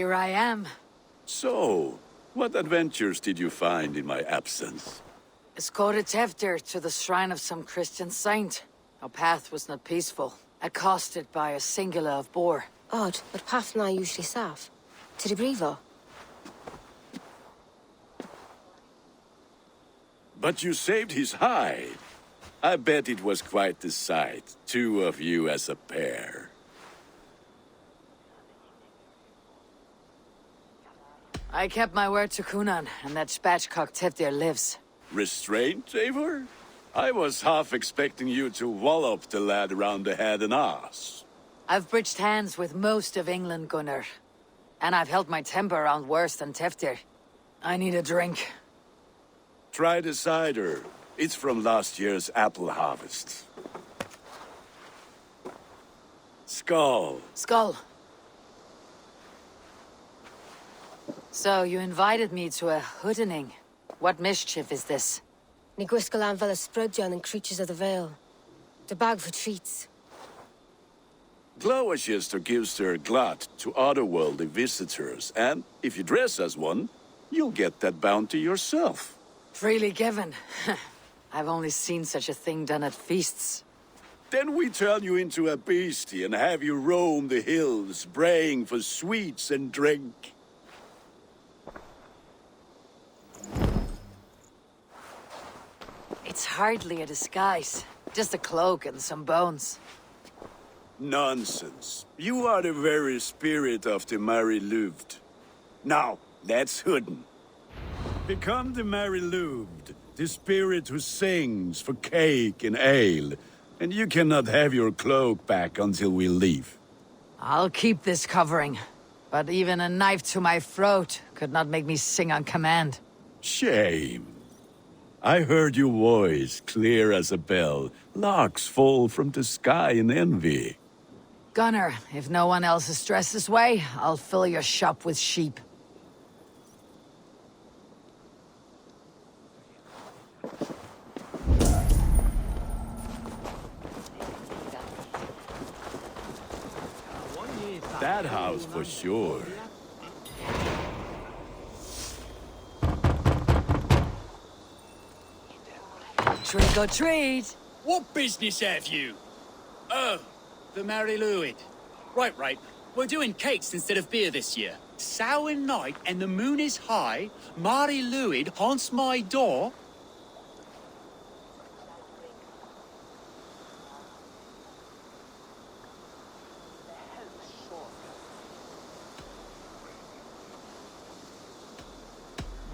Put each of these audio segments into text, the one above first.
Here I am. So, what adventures did you find in my absence? Escorted Tefter to the shrine of some Christian saint. Our path was not peaceful, accosted by a singular of boar. Odd, but path na usually safe. To the brifo. But you saved his hide. I bet it was quite the sight, two of you as a pair. I kept my word to Kunan, and that spatchcock Tefter lives. Restraint, Eivor? I was half expecting you to wallop the lad around the head and ass. I've bridged hands with most of England, Gunnar. And I've held my temper around worse than Tefter. I need a drink. Try the cider. It's from last year's apple harvest. Skull. Skull. So, you invited me to a hoodening. What mischief is this? Ni gwisgo lan fel y sprydjan and creatures of the Vale. The bag for treats. Glowcester gives their glut to otherworldly visitors, and if you dress as one, you'll get that bounty yourself. Freely given. I've only seen such a thing done at feasts. Then we turn you into a beastie and have you roam the hills, braying for sweets and drink. It's hardly a disguise. Just a cloak and some bones. Nonsense. You are the very spirit of the Mary Louved. Now, let's hooden. Become the Mary Louved, the spirit who sings for cake and ale, and you cannot have your cloak back until we leave. I'll keep this covering, but even a knife to my throat could not make me sing on command. Shame. I heard your voice clear as a bell. Larks fall from the sky in envy. Gunnar, if no one else is dressed this way, I'll fill your shop with sheep. That house for sure. Trick or treat! What business have you? Oh, the Mary Louid. Right. We're doing cakes instead of beer this year. Samhain night and the moon is high. Mary Louid haunts my door.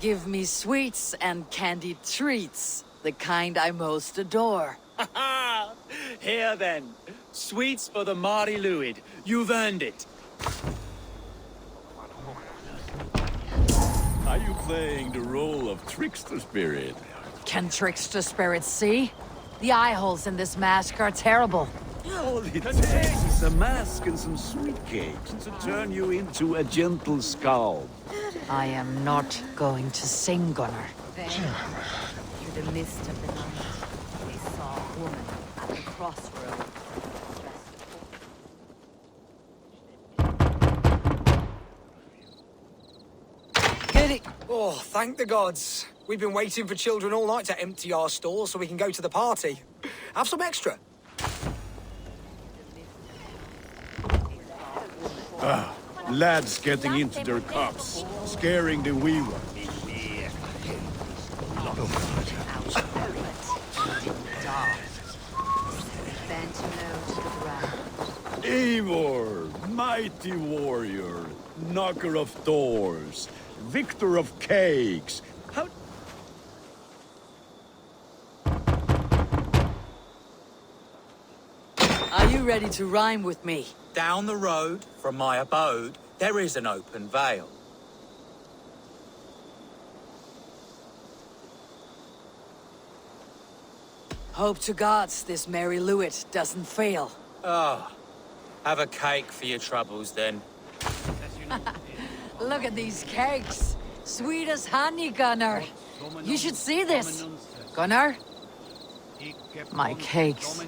Give me sweets and candied treats, the kind I most adore. Ha ha! Here then. Sweets for the Mary Louid. You've earned it. Are you playing the role of trickster spirit? Can trickster spirits see? The eye holes in this mask are terrible. All it takes is a mask and some sweet cakes to turn you into a gentle skull. I am not going to sing, Gunnar. Then, through the mist of the night, they saw a woman at the crossroads, dressed Giddy! Oh, thank the gods. We've been waiting for children all night to empty our stores so we can go to the party. Have some extra. Lads getting into their cups, scaring the wee ones. Eivor, mighty warrior, knocker of doors, victor of cakes. How... Are you ready to rhyme with me? Down the road from my abode, there is an open vale. Hope to gods this Mary Louid doesn't fail. Ah, have a cake for your troubles then. Look at these cakes. Sweet as honey, Gunnar. You should see this. Gunnar? My cakes.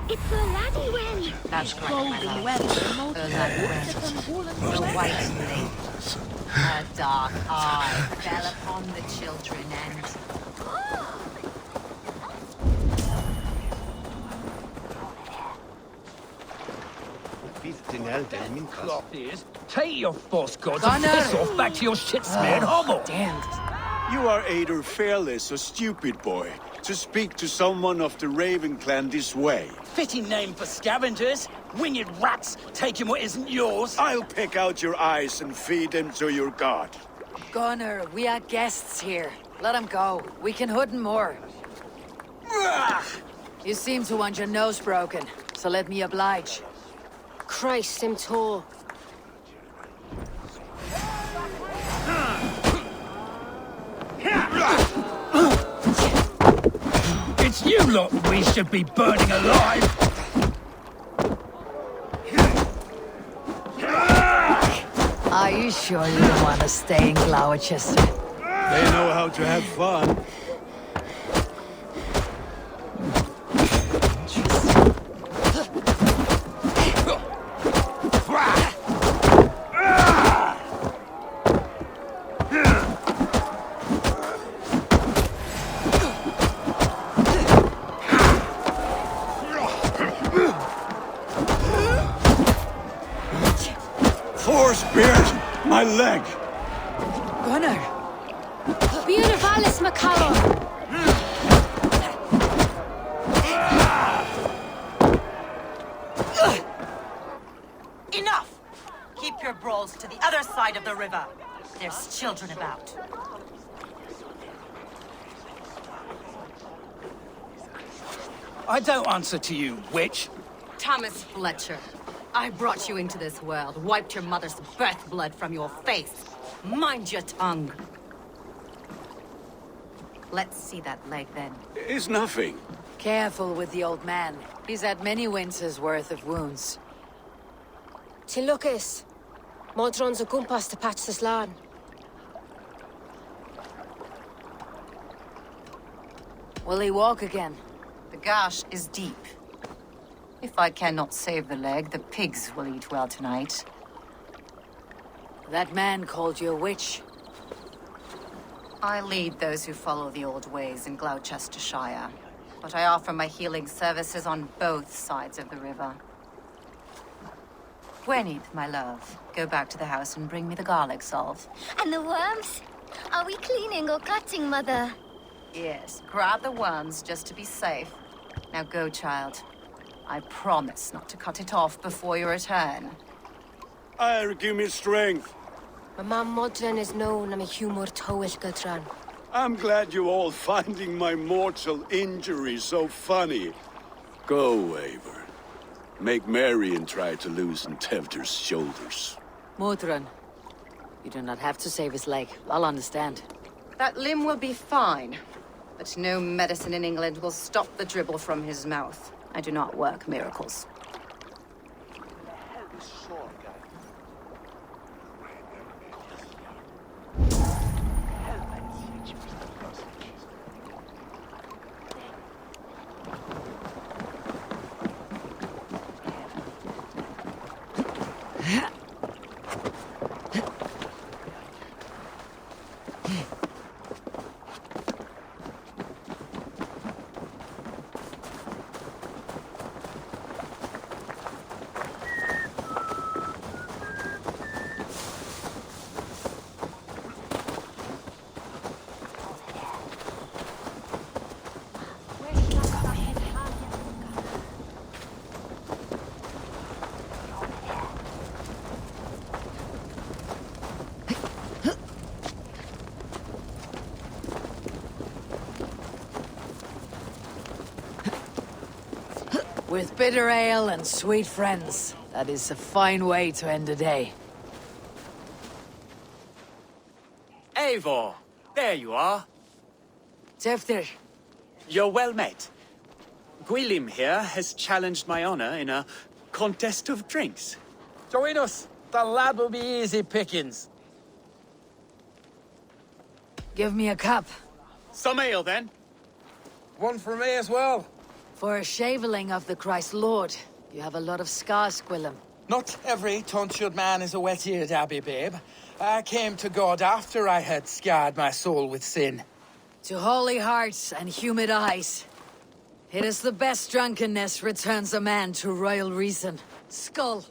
It's the laddie wen. That's correct, my love. The white lady. Her dark eye fell upon the children and... Take your false gods Gunner! and piss off back to your shit-smeared hovel! Damn. You are either fearless or stupid, boy, to speak to someone of the Raven clan this way. Fitting name for scavengers. Winged rats taking what isn't yours. I'll pick out your eyes and feed them to your god. Gunner, we are guests here. Let him go. We can hood more. You seem to want your nose broken, so let me oblige. Christ, him tall. It's you lot we should be burning alive! Are you sure you don't want to stay in Glowcester? They know how to have fun. Force beard! My leg! Gunner! Beautivalis Macaron! Enough! Keep your brawls to the other side of the river. There's children about. I don't answer to you, witch. Thomas Fletcher, I brought you into this world, wiped your mother's birth blood from your face. Mind your tongue. Let's see that leg then. It's nothing. Careful with the old man. He's had many winters' worth of wounds. Tilukis. Modron's a gumpas to patch this land. Will he walk again? The gash is deep. If I cannot save the leg, the pigs will eat well tonight. That man called you a witch. I lead those who follow the old ways in Gloucestershire, but I offer my healing services on both sides of the river. Gweneth, my love, go back to the house and bring me the garlic salve. And the worms? Are we cleaning or cutting, Mother? Yes, grab the worms just to be safe. Now go, child. I promise not to cut it off before you return. Give me strength. My mam Modron is known, I'm a humor towish gudran. I'm glad you all finding my mortal injury so funny. Go, Waver. Make merry and try to loosen Tevder's shoulders. Modron, you do not have to save his leg. I'll understand. That limb will be fine, but no medicine in England will stop the dribble from his mouth. I do not work miracles. With bitter ale and sweet friends, that is a fine way to end a day. Eivor, there you are. Tefter, You're well met. Gwilym here has challenged my honor in a contest of drinks. Join us. The lad will be easy pickings. Give me a cup. Some ale, then. One for me as well. For a shaveling of the Christ Lord, you have a lot of scars, Gwilym. Not every tonsured man is a wet-eared abbey, babe. I came to God after I had scarred my soul with sin. To holy hearts and humid eyes. It is the best drunkenness returns a man to royal reason. Skull.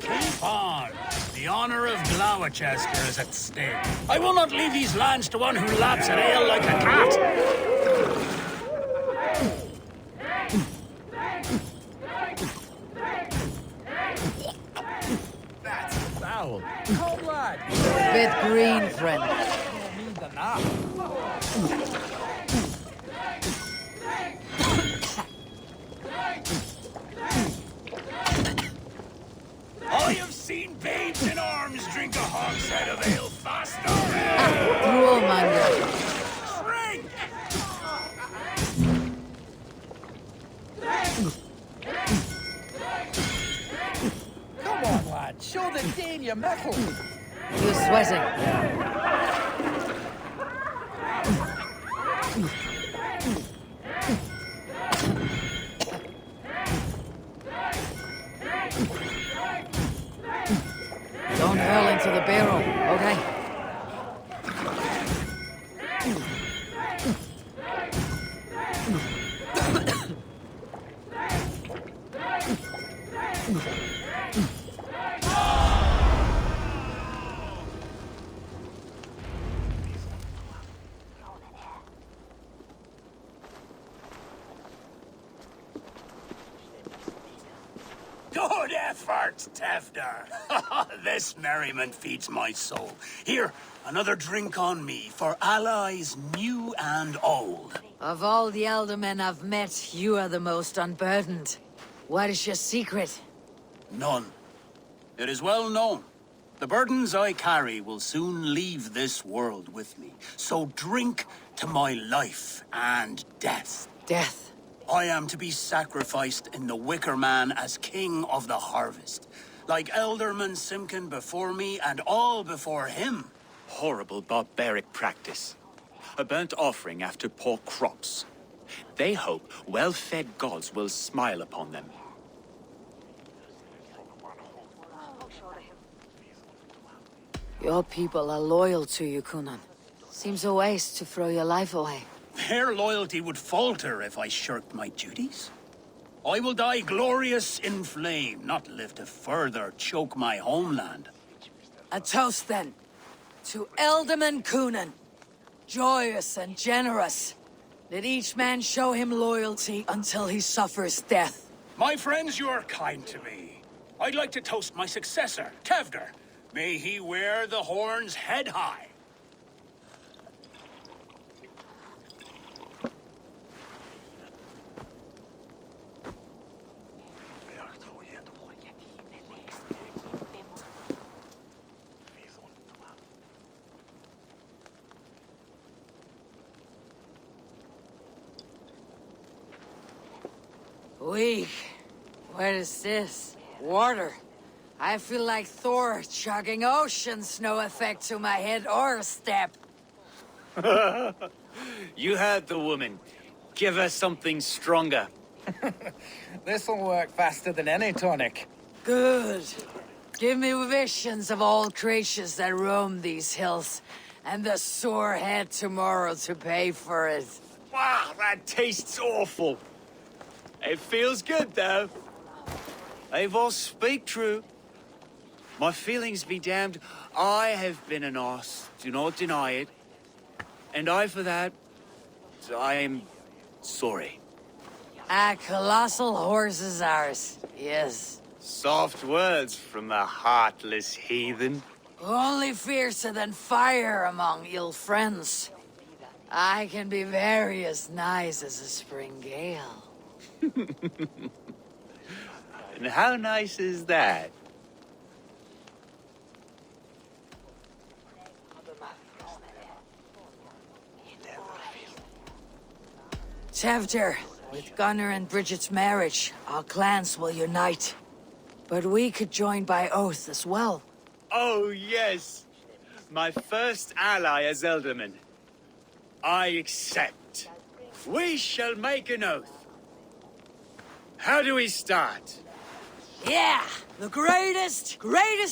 Keep on. The honor of Glowcester is at stake. I will not leave these lands to one who laps at ale like a cat. That's foul. Come, lad. Bit green, friend. More mean than that. I have seen babes in arms drink a hogshead of ale faster. Droolmonger. Drink! Come on, lad. Show the Dane your mettle. You're sweating. Don't hurl into the barrel, okay? Good effort, Tevder. This merriment feeds my soul. Here, another drink on me for allies new and old. Of all the aldermen I've met, you are the most unburdened. What is your secret? None. It is well known. The burdens I carry will soon leave this world with me. So drink to my life and death. Death. I am to be sacrificed in the Wicker Man as king of the harvest. Like Elderman Simkin before me and all before him. Horrible barbaric practice. A burnt offering after poor crops. They hope well-fed gods will smile upon them. Your people are loyal to you, Kunan. Seems a waste to throw your life away. Their loyalty would falter if I shirked my duties. I will die glorious in flame, not live to further choke my homeland. A toast, then. To Elderman Kunan. Joyous and generous. Let each man show him loyalty until he suffers death. My friends, you are kind to me. I'd like to toast my successor, Tevder. May he wear the horns head high. Weak. What is this? Water. I feel like Thor chugging oceans. No effect to my head or step. You heard the woman. Give her something stronger. This'll work faster than any tonic. Good. Give me visions of all creatures that roam these hills, and the sore head tomorrow to pay for it. Wow, that tastes awful. It feels good, though. They've all speak true. My feelings be damned. I have been an arse. Do not deny it. And I, for that, I am sorry. A colossal horse is ours. Yes. Soft words from a heartless heathen. Only fiercer than fire among ill friends. I can be very as nice as a spring gale. And how nice is that? Tevder, with Gunnar and Bridget's marriage, our clans will unite. But we could join by oath as well. Oh, yes. My first ally as Elderman. I accept. We shall make an oath. How do we start? Yeah, the greatest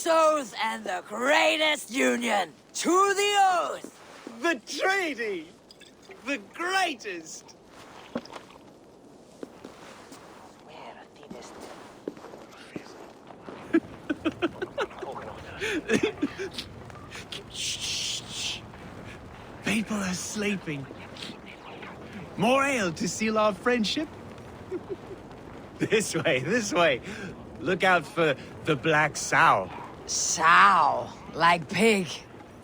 oath and the greatest union. To the oath! The treaty! The greatest! Shh. People are sleeping. More ale to seal our friendship? This way. Look out for the black sow. Sow, like pig.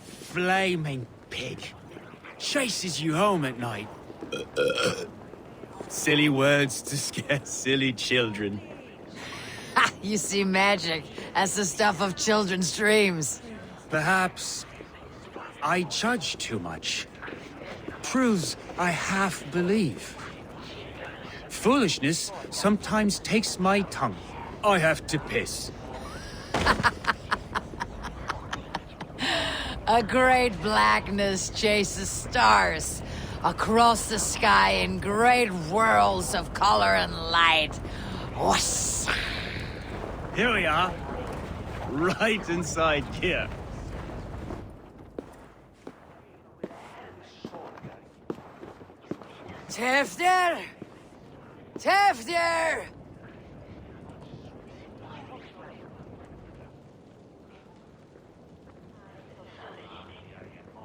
Flaming pig. Chases you home at night. Silly words to scare silly children. Ha! You see magic as the stuff of children's dreams. Perhaps I judge too much. Proves I half believe. Foolishness sometimes takes my tongue. I have to piss. A great blackness chases stars across the sky in great whirls of color and light. Whoosh! Here we are. Right inside here. Tevder! Tevder!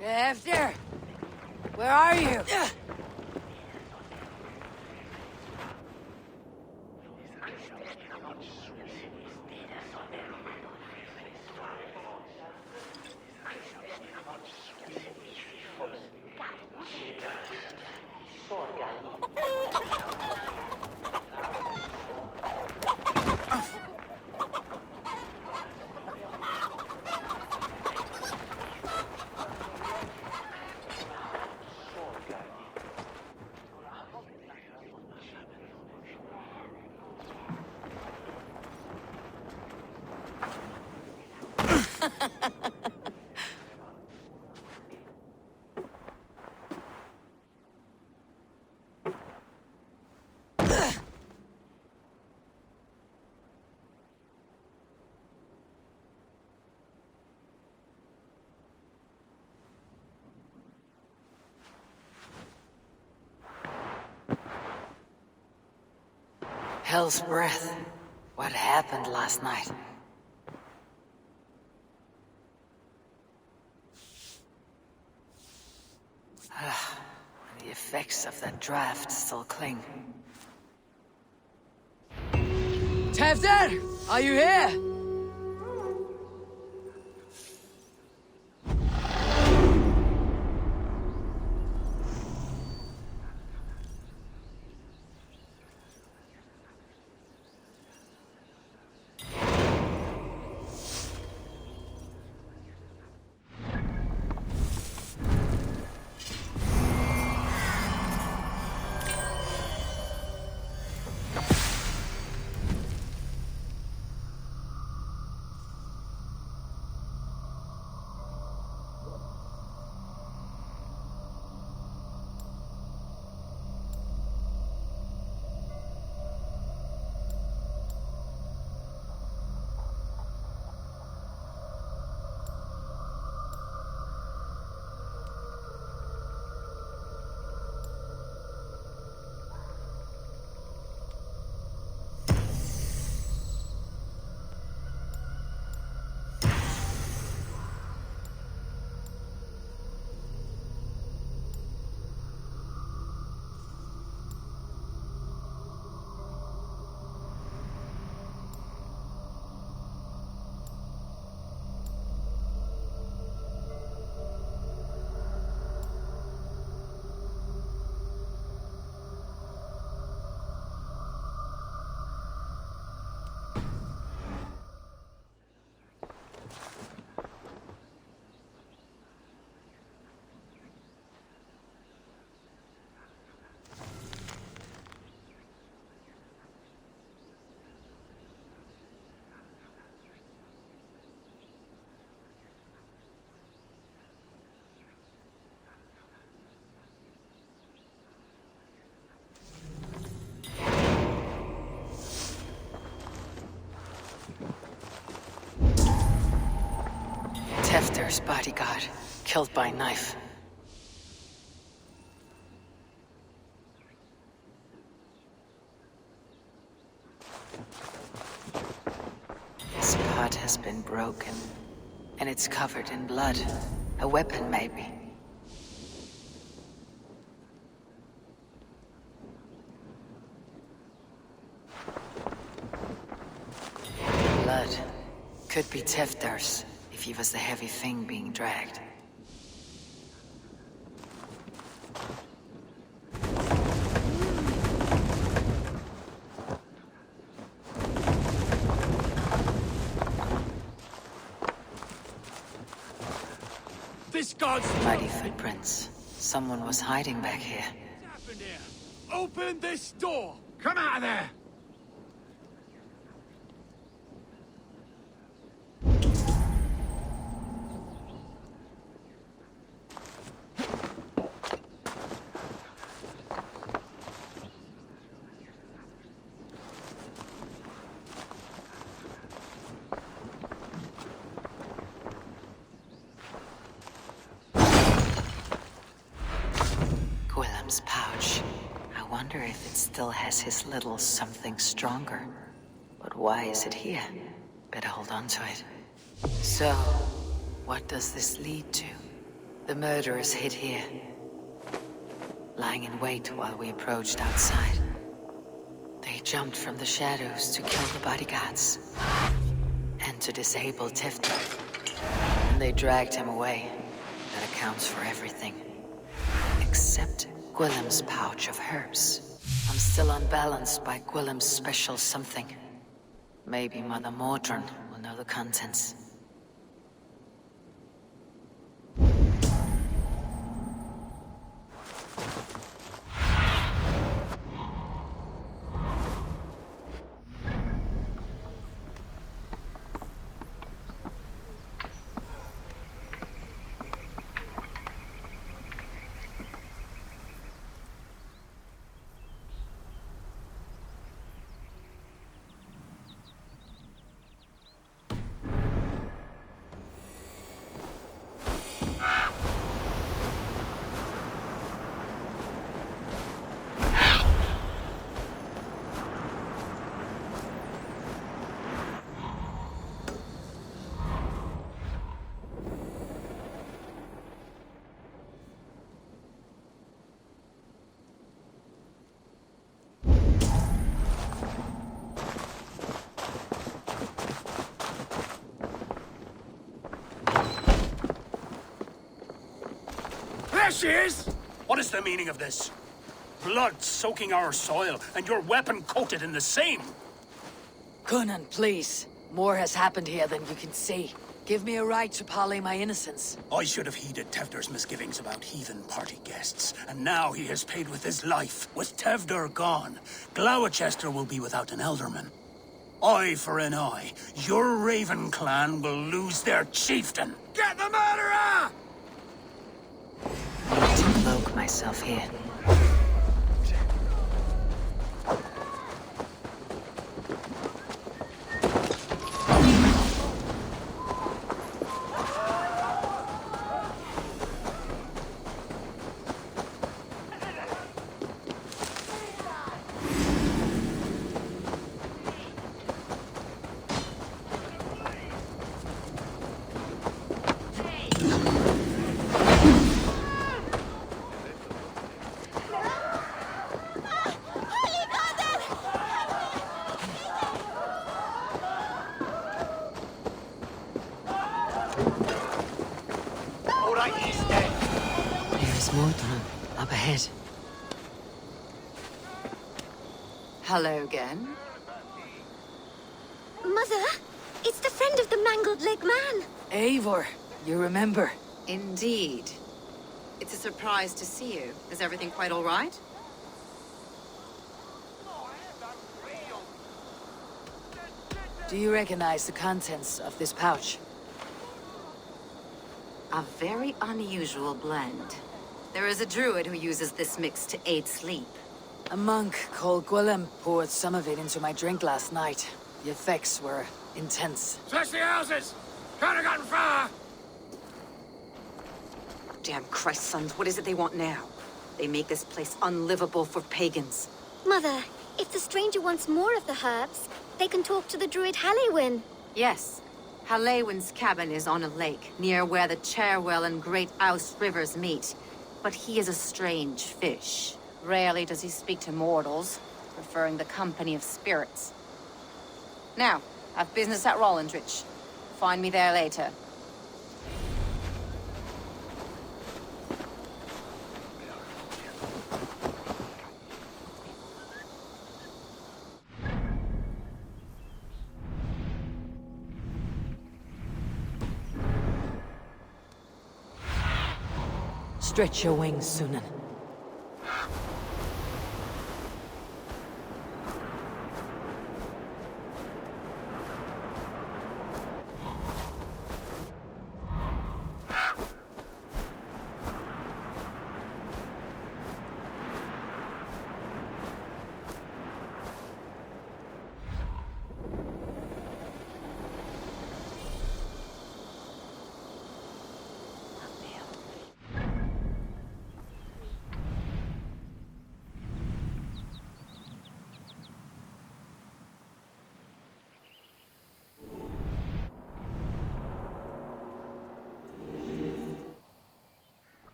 Tevder! Where are you? Hell's breath. What happened last night? The effects of that draft still cling. Tevder! Are you here? Tefder's bodyguard, killed by knife. His pot has been broken, and it's covered in blood. A weapon, maybe. Blood. Could be Tefder's, if he was the heavy thing being dragged. This god's... Mighty footprints. Someone was hiding back here. What's happened here? Open this door! Come out of there! Gwilym's pouch. I wonder if it still has his little something stronger. But why is it here? Better hold on to it. So, what does this lead to? The murderers hid here, lying in wait while we approached outside. They jumped from the shadows to kill the bodyguards and to disable Tefder. And they dragged him away. That accounts for everything. Except Gwilym's pouch of herbs. I'm still unbalanced by Gwilym's special something. Maybe Mother Mordrin will know the contents. There she is! What is the meaning of this? Blood soaking our soil, and your weapon coated in the same! Coonan, please. More has happened here than you can see. Give me a right to parley my innocence. I should have heeded Tevder's misgivings about heathen party guests, and now he has paid with his life. With Tevder gone, Glowcester will be without an elderman. Eye for an eye. Your Raven clan will lose their chieftain. Get the murderer! I need to cloak myself here. There's Mordrin up ahead. Hello again. Mother, it's the friend of the mangled leg man. Eivor, you remember? Indeed. It's a surprise to see you. Is everything quite all right? Do you recognize the contents of this pouch? A very unusual blend. There is a druid who uses this mix to aid sleep. A monk called Gwilym poured some of it into my drink last night. The effects were intense. Search the houses! Can't have gotten far! Damn Christ, sons, what is it they want now? They make this place unlivable for pagans. Mother, if the stranger wants more of the herbs, they can talk to the druid Halewyn. Yes. Halewyn's cabin is on a lake, near where the Cherwell and Great Ouse rivers meet. But he is a strange fish. Rarely does he speak to mortals, preferring the company of spirits. Now, I've business at Rollindrich. Find me there later. Stretch your wings, Sunan.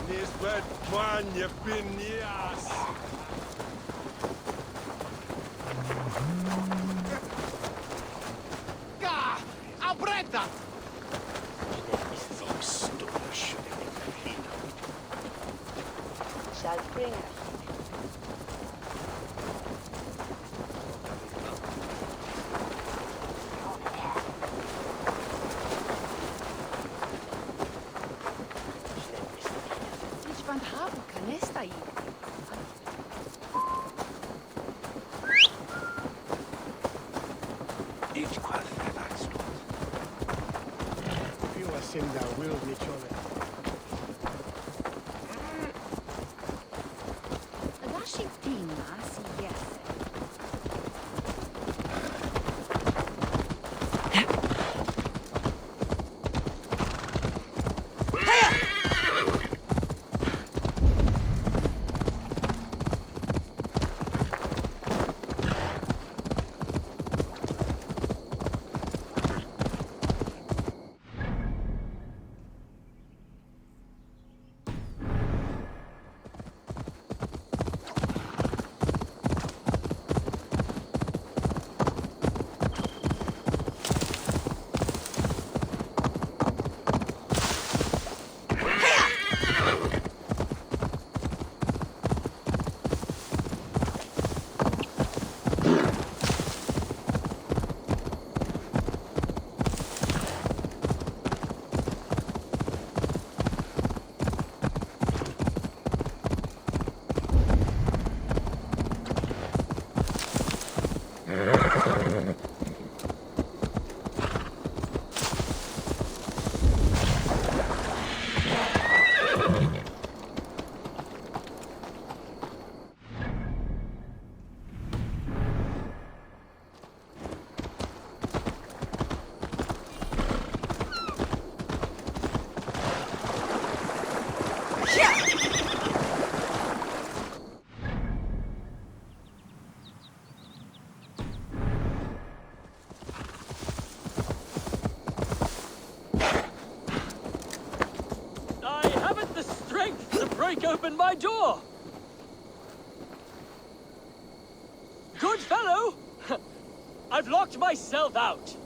Nisbet Manje Pinias. Gah! Albretta! Shall bring us. Open my door! Good fellow! I've locked myself out.